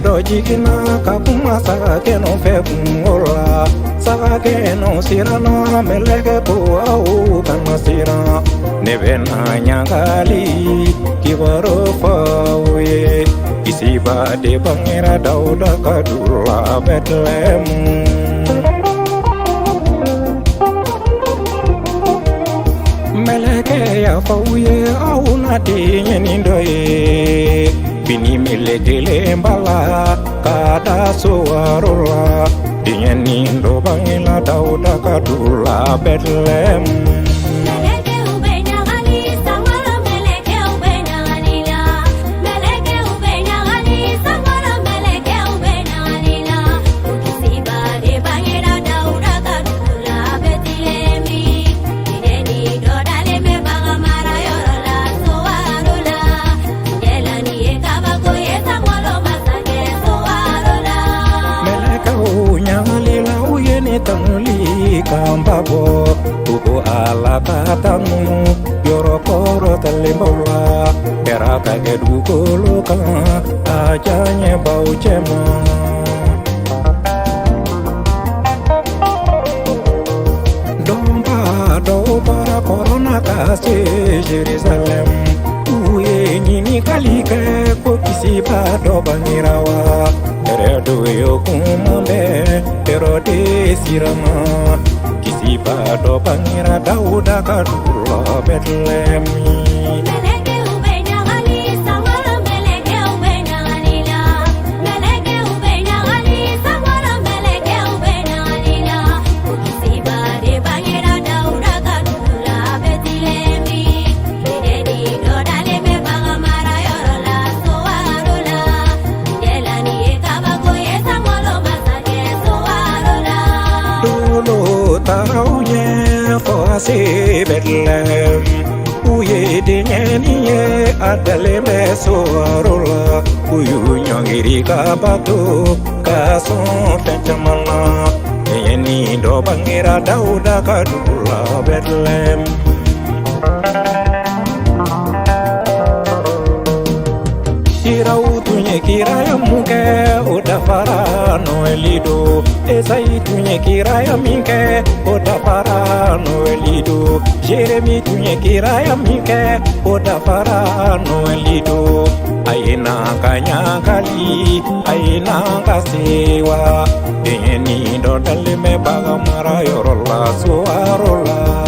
do jigina kakuma sake no febungola sake no sirana meleke to au kanasira nebena nyangali kibaro fawe Kisiba Banguera dauda kadula Bethlehem meleke ya fauye au nadinya nindoye bini milegele mbala kada suarula dinya nindo bangila dauda kadula Bethlehem Kambabo tubu ala tatanu Yoro koro telimbola era kagedu koloka ajanye bau cema domba para corona kasih Jerusalem uye nyini kalike ko Kisiba Banguera wa eredo yo kumambe erode sirama Kisiba Banguera dauda kadula Bethlehem Fasi Bethlehem uye dinyeniye adaleme soarola uyu nyongiri kabatu kason fechamana yeni do Banguera dauda kadula Bethlehem Irautunye kiraya muke udafara noelido Esai tunye kiraya minke udafara noelido Jeremi tunye kiraya minke udafara noelido Aina kanyakali aina kasewa Eni do dalime bagamara yorola suarola